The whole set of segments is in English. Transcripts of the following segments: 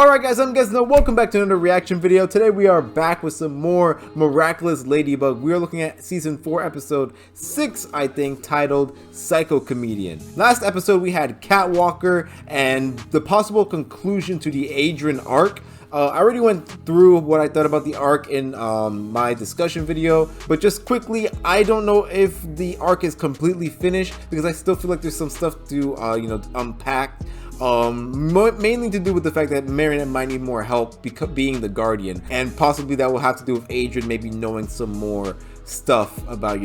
Alright guys, I'm Guys, welcome back to another reaction video. Today we are back with some more Miraculous Ladybug. We are looking at season 4 episode 6, I think, titled Psycomedian. Last episode we had Catwalker and the possible conclusion to the Adrian arc. I already went through what I thought about the arc in my discussion video, but just quickly, I don't know if the arc is completely finished because I still feel like there's some stuff to unpack. Mainly to do with the fact that Marionette might need more help being the guardian, and possibly that will have to do with Adrian maybe knowing some more stuff about,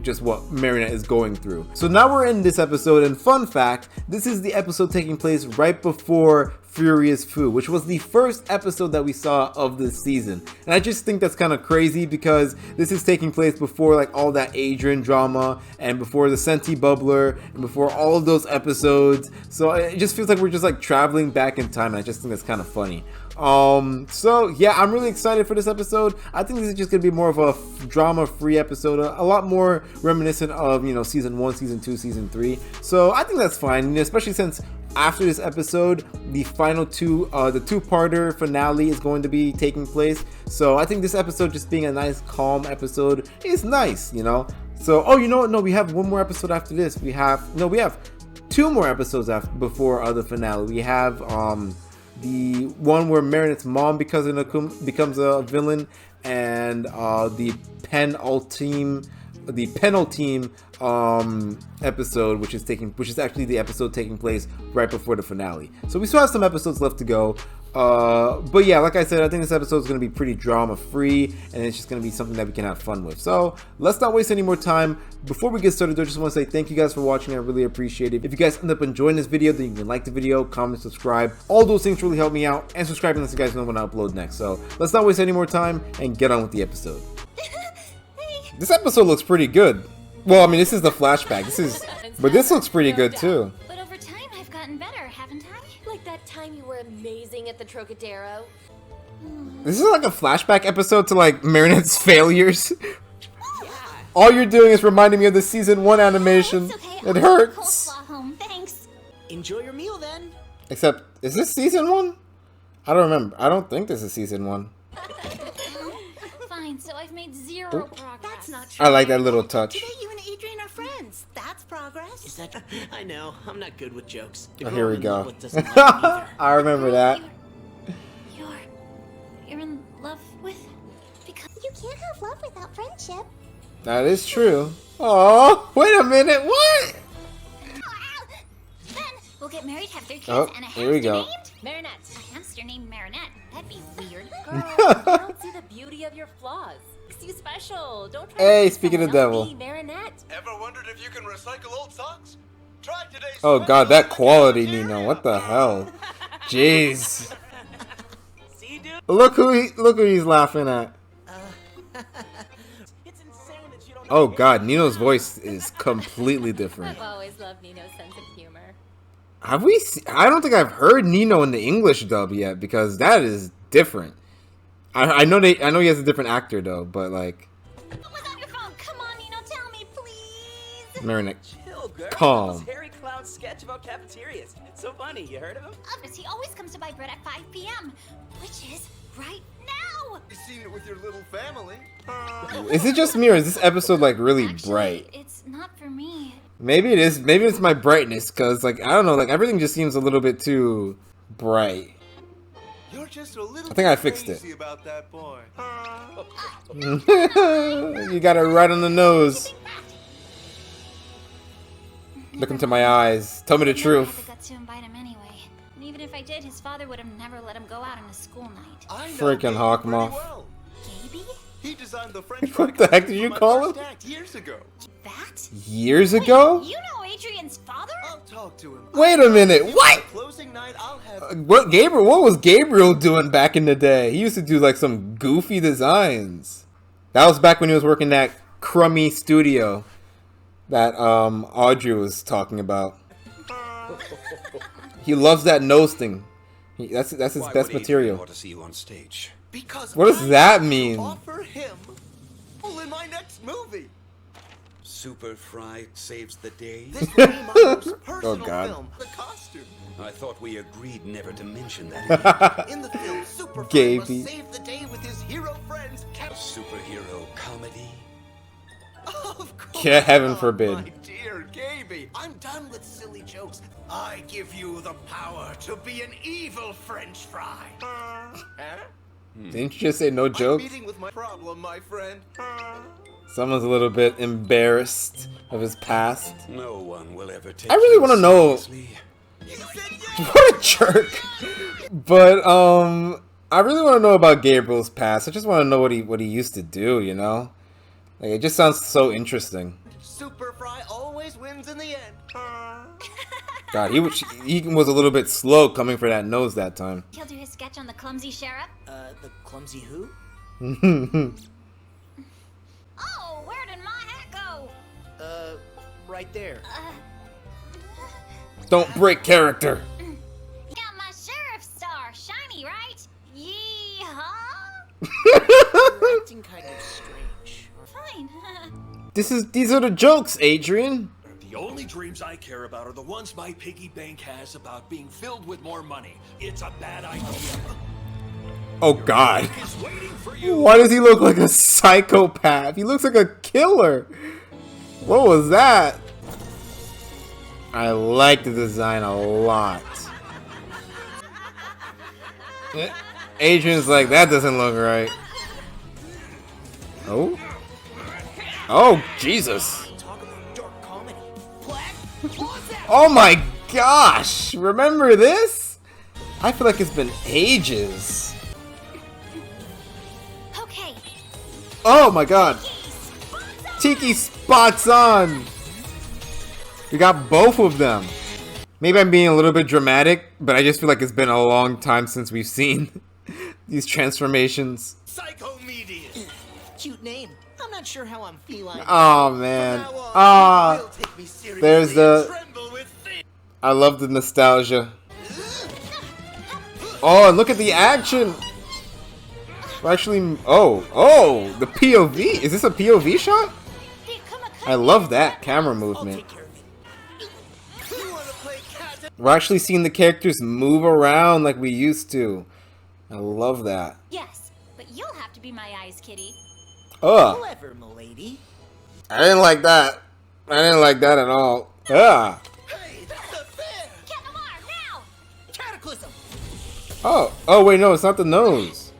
just what Marionette is going through. So now we're in this episode, and fun fact, this is the episode taking place right before Furious Fu, which was the first episode that we saw of this season. And I just think that's kind of crazy because this is taking place before like all that Adrian drama and before the Senti Bubbler and before all of those episodes. So it just feels like we're just like traveling back in time, and I just think that's kind of funny. So yeah, I'm really excited for this episode. I think this is just gonna be more of a drama-free episode, a lot more reminiscent of season 1, season 2, season 3. So I think that's fine, especially since after this episode, the final the two-parter finale is going to be taking place. So I think this episode just being a nice, calm episode is nice, So, oh, you know what? No, we have one more episode after this. We have 2 more episodes before the finale. We have the one where Marionette's mom becomes a villain, and the penultimate episode, which is actually the episode taking place right before the finale. So we still have some episodes left to go. But yeah, like I said, I think this episode is going to be pretty drama free, and it's just going to be something that we can have fun with. So let's not waste any more time. Before we get started, I just want to say thank you guys for watching. I really appreciate it. If you guys end up enjoying this video, then you can like the video, comment, subscribe. All those things really help me out, and subscribing lets you guys know when I upload next. So let's not waste any more time and get on with the episode. This episode looks pretty good. Well, I mean, this is the flashback. But this looks pretty good too. But over time, I've gotten better, haven't I? Like that time you were amazing at the Trocadero. This is like a flashback episode to like Marionette's failures. Yeah. All you're doing is reminding me of the season 1 animation. Okay. It hurts. Home. Thanks. Enjoy your meal then. Except, is this season 1? I don't remember. I don't think this is season 1. Fine, so I've made 0 progress. That's not true. I like that little touch. Today you and Adrian are friends. That's progress. Is that? I know. I'm not good with jokes. Oh, here we go. I I remember that. You're in love with? Because you can't have love without friendship. That is true. Oh, wait a minute. What? Then we'll get married, have 3 kids, Oh, and a here we hamster go. named Marinette. A hamster named Marinette. That'd be weird. Girl, I don't see the beauty of your flaws. Makes you special. Don't try Hey, to be speaking of someone else, devil. be Marinette. Ever wondered if you can recycle old socks? Try today's Oh special god, that in the quality, cafeteria. Nino. What the hell? Jeez. See, dude? Look who he's laughing at. It's insane that you don't. Oh god, Nino's voice is completely different. I've always loved Nino's sense of humor. Have we I don't think I've heard Nino in the English dub yet, because that is different. I know he has a different actor though, but like Without your phone, come on, Nino, tell me, please. Marinette. Chill, girl. Calm. This Harry Clown sketch about cafeterias. It's so funny. You heard of him? Others, he always comes to buy bread at 5 p.m., which is right now. You've seen it with your little family. Is it just me, or is this episode like really Actually, bright? it's not for me. Maybe it is. Maybe it's my brightness, cause like I don't know, like everything just seems a little bit too bright. You're just a little I think I fixed it. crazy about that boy. You got it right on the nose. Look into my eyes. Tell me the I never had truth. the guts to invite him anyway. And even if I did, his father would have never let him go out on a school night. I know Freaking Gabe Hawkmoth. pretty well. Gaby? He designed the French What the heck did you for my call first him? act years ago. That? Years ago? You know Adrian's father? I'll talk to him. Wait a minute. What? Closing night, I'll have. What was Gabriel doing back in the day? He used to do like some goofy designs. That was back when he was working that crummy studio that Audrey was talking about. He loves that nose thing. That's his best material. Want to see you on stage. Because What does I that will mean? Offer him role in my next movie. Super Fry saves the day? This will be my most personal Oh, God. film. The costume. I thought we agreed never to mention that again. In the film, Super Fry Gaby. must save the day with his hero friends. A superhero comedy? Of course. Yeah, heaven not, forbid. My dear Gaby, I'm done with silly jokes. I give you the power to be an evil French fry. Didn't you just say no I'm jokes? meeting with my problem, my friend. Someone's a little bit embarrassed of his past. No one will ever take I really you want to know. seriously. You said yes. What a jerk! But I really want to know about Gabriel's past. I just want to know what he used to do. You know, like it just sounds so interesting. Super Fry always wins in the end. God, he was a little bit slow coming for that nose that time. He'll do his sketch on the clumsy sheriff. The clumsy who? Oh, where did my hat go? Right there. Don't break character. Got my sheriff star, shiny, right? Yee-haw! You're acting kind of strange. Fine. These are the jokes, Adrian. The only dreams I care about are the ones my piggy bank has about being filled with more money. It's a bad idea. Oh God. It's waiting for you. Why does he look like a psychopath? He looks like a killer. What was that? I like the design a lot. Adrian's like, that doesn't look right. Oh? Oh, Jesus. Talk about dark comedy. Oh my gosh. Remember this? I feel like it's been ages. Okay. Oh my God. Tiki spots on. We got both of them. Maybe I'm being a little bit dramatic, but I just feel like it's been a long time since we've seen these transformations. Psycomedian. Cute name. I'm not sure how I'm feeling. Oh man. From now on, Ah, you will take me seriously there's the. and tremble with fear. I love the nostalgia. Oh, and look at the action. We're actually, oh, the POV. Is this a POV shot? I love that camera I'll movement. take care of it. You wanna play cat? We're actually seeing the characters move around like we used to. I love that. Yes, but you'll have to be my eyes, kitty. Ugh. Clever, milady. I didn't like that. I didn't like that at all. Ugh. Hey, that's not fair. Cat Noir, now! Cataclysm. Oh wait, no, it's not the nose.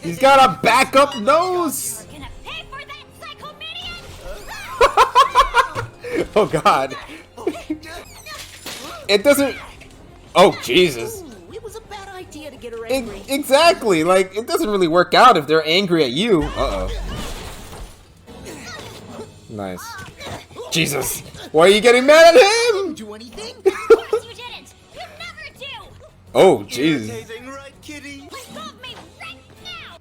He's got a backup nose. You're gonna pay for that, Psycomedian! Oh God. It doesn't. Oh Jesus. Ooh, it was a bad idea to get her angry. Exactly. Like it doesn't really work out if they're angry at you. Nice. Jesus. Why are you getting mad at him? Do anything? Of course you didn't! You never do! Oh jeez. Irritating, right, kitty? Stop me right now!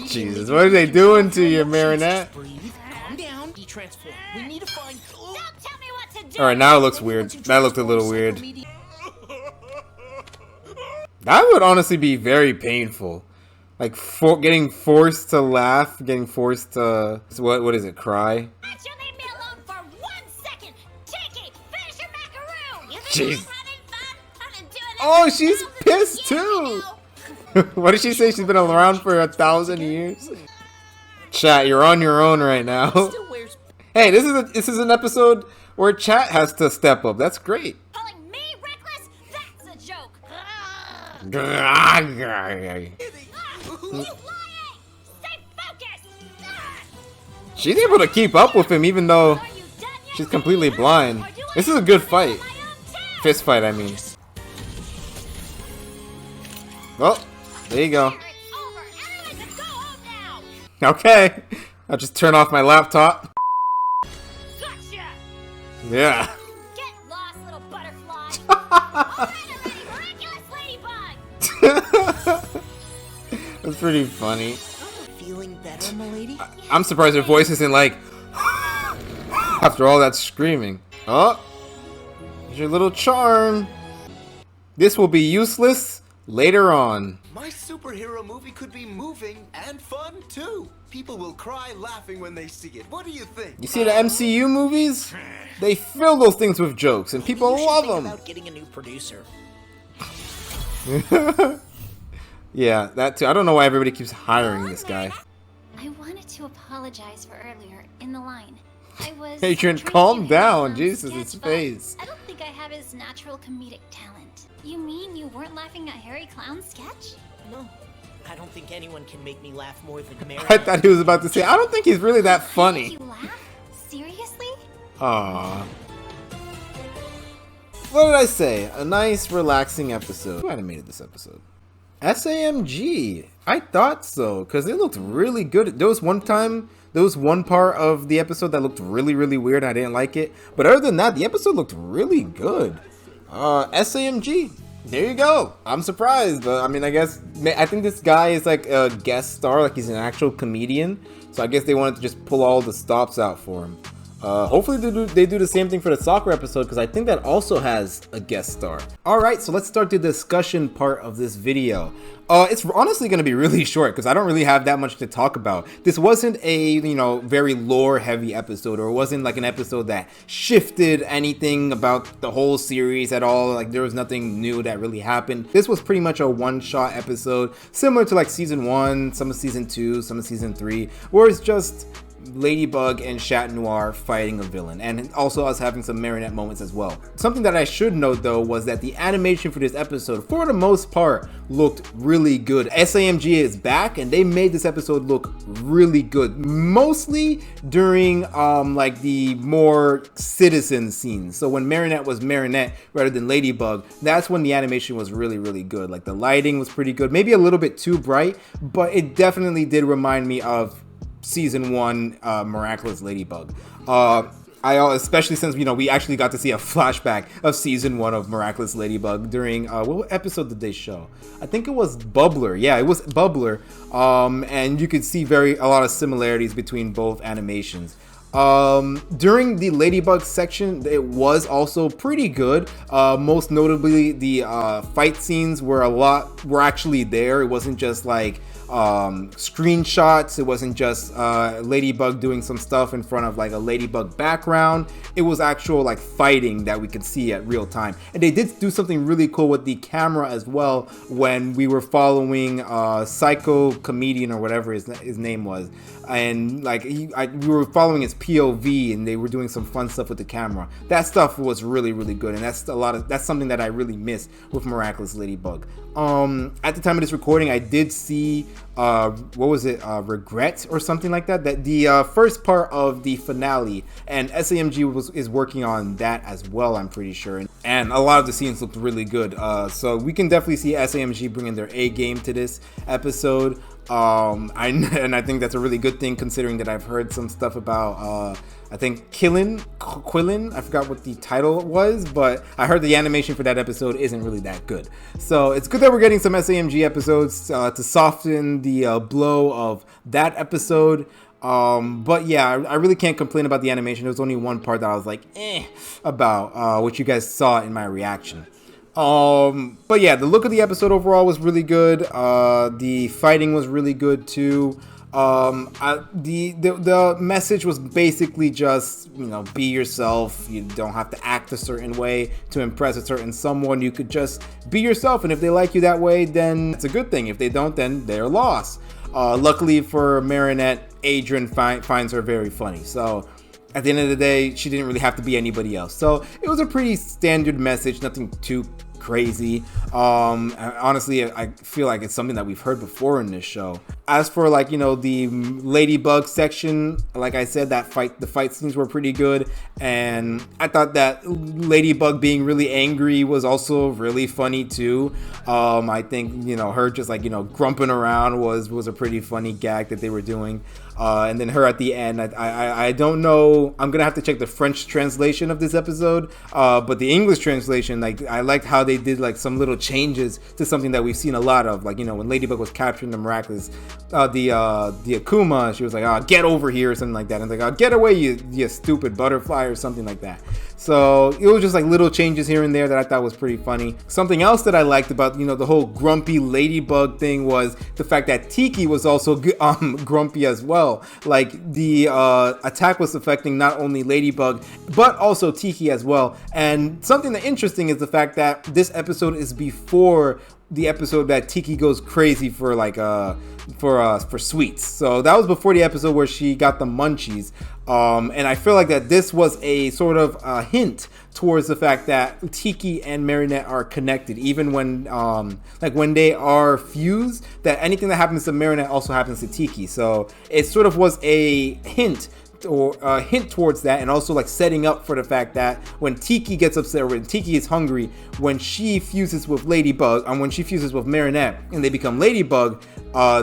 Jesus, what are they doing to you, Marinette? Breathe. Calm down. Detransform. We need to find. Don't tell me what to do! Alright, now it looks weird. That looked a little weird. That would honestly be very painful. Like, getting forced to laugh, getting forced to... What is it, cry? Why don't you leave me alone for 1 second? Tiki, finish your macaroon! You Jeez. think I'm having fun? I've been doing this Oh, for she's thousands of pissed years, too! you know? What did she say? She's been around for 1,000 years? Chat, you're on your own right now. Still wears. Hey, this is an episode where chat has to step up. That's great. Calling me reckless? That's a joke! He's lying! Stay focused! She's able to keep up with him even though Are you done yet? she's completely blind. Or do I This is a have good to fight. my own town? Fist fight, I mean. Well, there you go. It's over. Everyone can go home now. Okay. I'll just turn off my laptop. Gotcha. Yeah. Get lost, little butterfly. Finally, Miraculous Ladybug. That's pretty funny. Feeling better, milady? I'm surprised her voice isn't like after all that screaming. Oh, here's your little charm. This will be useless Later on. My superhero movie could be moving and fun too. People will cry laughing when they see it. What do you think? You see the MCU movies? They fill those things with jokes and people love them. About getting a new producer. Yeah, that too. I don't know why everybody keeps hiring this guy. I wanted to apologize for earlier in the line. I was Adrian, trying to calm give him down. some Jesus, sketch, his but face. I don't think I have his natural comedic talent. You mean you weren't laughing at Harry Clown's sketch? No, I don't think anyone can make me laugh more than Mary. I thought he was about to say, I don't think he's really that funny. You laugh? Seriously? Aww. What did I say? A nice, relaxing episode. Who animated this episode? SAMG. I thought so, because it looked really good. There was one part of the episode that looked really, really weird and I didn't like it. But other than that, the episode looked really good. SAMG. There you go. I'm surprised, but I mean, I think this guy is like a guest star, like he's an actual comedian. So I guess they wanted to just pull all the stops out for him. Hopefully they do the same thing for the soccer episode, because I think that also has a guest star. Alright, so let's start the discussion part of this video. It's honestly going to be really short, because I don't really have that much to talk about. This wasn't a, very lore-heavy episode, or it wasn't like an episode that shifted anything about the whole series at all. Like, there was nothing new that really happened. This was pretty much a one-shot episode, similar to like Season 1, some of Season 2, some of Season 3, where it's just Ladybug and Chat Noir fighting a villain, and also us having some marionette moments as well. Something that I should note though was that the animation for this episode, for the most part, looked really good. SAMG is back and they made this episode look really good, mostly during like the more citizen scenes. So when Marinette was Marinette rather than Ladybug, that's when the animation was really, really good. Like the lighting was pretty good, maybe a little bit too bright, but it definitely did remind me of Season 1 Miraculous Ladybug. Especially since we actually got to see a flashback of Season 1 of Miraculous Ladybug during what episode did they show? I think it was Bubbler. Yeah, it was Bubbler. And you could see a lot of similarities between both animations. During the Ladybug section, it was also pretty good. Most notably, the fight scenes were actually there. It wasn't just like screenshots. It wasn't just Ladybug doing some stuff in front of like a Ladybug background. It was actual like fighting that we could see at real time. And they did do something really cool with the camera as well when we were following Psycomedian or whatever his name was. And like we were following his POV and they were doing some fun stuff with the camera. That stuff was really, really good, and that's something that I really miss with Miraculous Ladybug. At the time of this recording, I did see what was it, Regret or something like that, that the first part of the finale, and SAMG is working on that as well, I'm pretty sure, and a lot of the scenes looked really good. So we can definitely see SAMG bringing their A game to this episode. I think that's a really good thing, considering that I've heard some stuff about I think Quillen, I forgot what the title was, but I heard the animation for that episode isn't really that good. So it's good that we're getting some SAMG episodes to soften the blow of that episode. But yeah, I really can't complain about the animation. There was only one part that I was like about, which you guys saw in my reaction. But yeah, the look of the episode overall was really good. The fighting was really good too. The message was basically just, be yourself. You don't have to act a certain way to impress a certain someone. You could just be yourself, and if they like you that way, then it's a good thing. If they don't, then they're lost. Luckily for Marinette, Adrian finds her very funny. So at the end of the day, she didn't really have to be anybody else. So it was a pretty standard message, nothing too crazy. Honestly, I feel like it's something that we've heard before in this show. As for like, the Ladybug section, like I said, the fight scenes were pretty good, and I thought that Ladybug being really angry was also really funny too. I think, her just like, grumping around was a pretty funny gag that they were doing. And then her at the end, I don't know, I'm gonna have to check the French translation of this episode, but the English translation, like, I liked how they did like some little changes to something that we've seen a lot of, like, when Ladybug was capturing the Miraculous the Akuma, she was like, get over here or something like that. And it's like, get away, you stupid butterfly, or something like that. So it was just like little changes here and there that I thought was pretty funny. Something else that I liked about, you know, the whole grumpy ladybug thing was the fact that Tiki was also grumpy as well. Like the attack was affecting not only Ladybug but also Tiki as well. And something that interesting is the fact that this episode is before the episode that Tiki goes crazy for like for sweets. So that was before the episode where she got the munchies. And I feel like that this was a sort of a hint towards the fact that Tiki and Marinette are connected, even when like when they are fused, that anything that happens to Marinette also happens to Tiki. So it sort of was a hint or a hint towards that, and also like setting up for the fact that when Tiki gets upset, or when Tiki is hungry, when she fuses with Ladybug, and when she fuses with Marinette and they become Ladybug,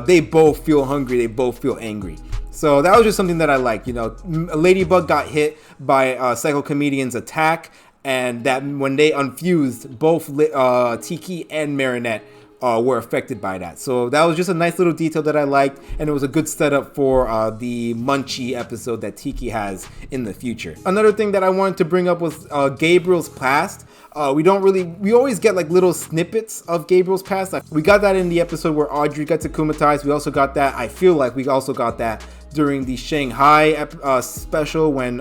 they both feel hungry, they both feel angry. So that was just something that I like. You know, Ladybug got hit by Psycomedian's attack, and that when they unfused, both Tiki and Marinette were affected by that. So that was just a nice little detail that I liked, and it was a good setup for the Munchie episode that Tiki has in the future. Another thing that I wanted to bring up was Gabriel's past. We always get like little snippets of Gabriel's past. Like, we got that in the episode where Audrey got akumatized. We also got that, I feel like we also got that during the Shanghai special when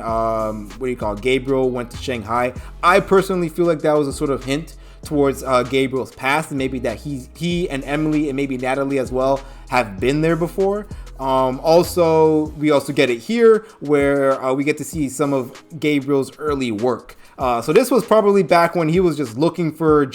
Gabriel went to Shanghai. I personally feel like that was a sort of hint towards Gabriel's past, and maybe that he and Emily and maybe Natalie as well have been there before. Also, we also get it here where we get to see some of Gabriel's early work. So this was probably back when he was just looking for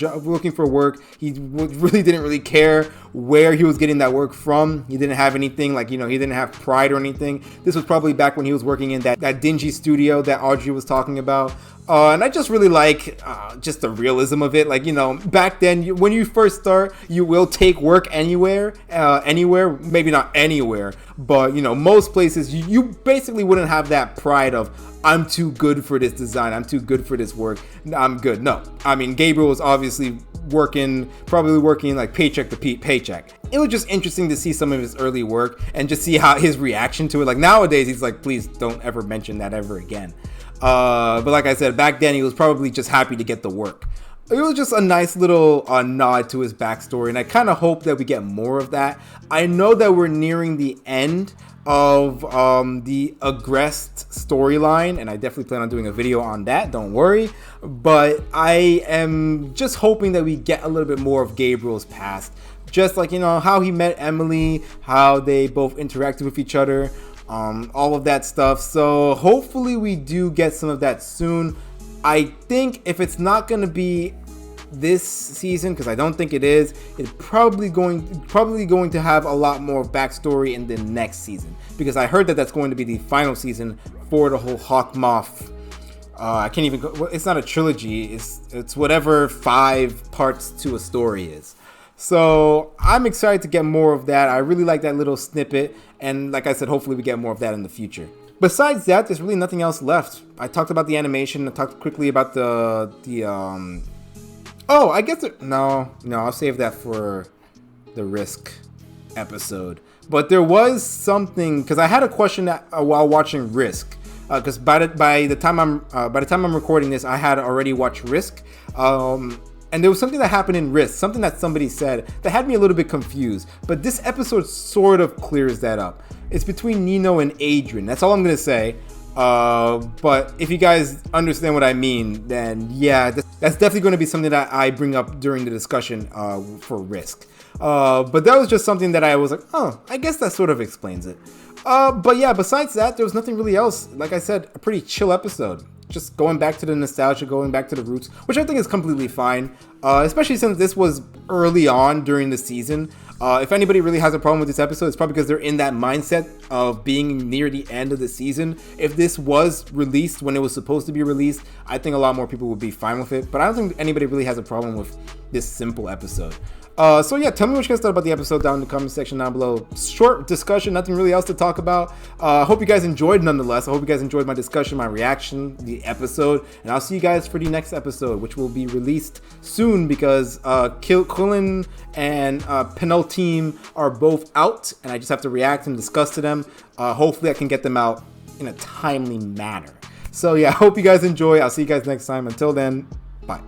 work. He really didn't really care where he was getting that work from. He didn't have anything like, you know, he didn't have pride or anything. This was probably back when he was working in that dingy studio that Audrey was talking about. And I just really like just the realism of it. Like, you know, back then, when you first start, you will take work anywhere, maybe not anywhere, but, you know, most places, you basically wouldn't have that pride of, I'm too good for this design, I'm too good for this work, I'm good. No, I mean, Gabriel was obviously probably working like paycheck to paycheck. It was just interesting to see some of his early work and just see how his reaction to it. Like, nowadays, he's like, please don't ever mention that ever again. But like I said, back then he was probably just happy to get the work. It was just a nice little nod to his backstory, and I kind of hope that we get more of that. I know that we're nearing the end of the Agrest storyline, and I definitely plan on doing a video on that, don't worry. But I am just hoping that we get a little bit more of Gabriel's past. Just like, you know, how he met Emily, how they both interacted with each other, all of that stuff. So hopefully we do get some of that soon. I think if it's not going to be this season, because I don't think it is, it's probably going to have a lot more backstory in the next season, because I heard that that's going to be the final season for the whole Hawk Moth. I can't even go, it's not a trilogy, it's whatever 5 parts to a story is. So I'm excited to get more of that. I really like that little snippet, and like I said, hopefully we get more of that in the future. Besides that, there's really nothing else left. I talked about the animation. I talked quickly about oh, I guess no, I'll save that for the Risk episode. But there was something, because I had a question while watching Risk, because by the time I'm recording this, I had already watched Risk. And there was something that happened in Risk, something that somebody said that had me a little bit confused. But this episode sort of clears that up. It's between Nino and Adrian. That's all I'm going to say. But if you guys understand what I mean, then yeah, that's definitely going to be something that I bring up during the discussion for Risk. But that was just something that I was like, oh, I guess that sort of explains it. But yeah, besides that, there was nothing really else. Like I said, a pretty chill episode. Just going back to the nostalgia, going back to the roots, which I think is completely fine, especially since this was early on during the season. If anybody really has a problem with this episode, it's probably because they're in that mindset of being near the end of the season. If this was released when it was supposed to be released, I think a lot more people would be fine with it. But I don't think anybody really has a problem with this simple episode. So yeah, tell me what you guys thought about the episode down in the comment section down below. Short discussion, nothing really else to talk about. I hope you guys enjoyed nonetheless. I hope you guys enjoyed my discussion, my reaction, the episode, and I'll see you guys for the next episode, which will be released soon because Quillen and Penultime are both out, and I just have to react and discuss to them. Hopefully I can get them out in a timely manner. So yeah, I hope you guys enjoy. I'll see you guys next time. Until then, bye.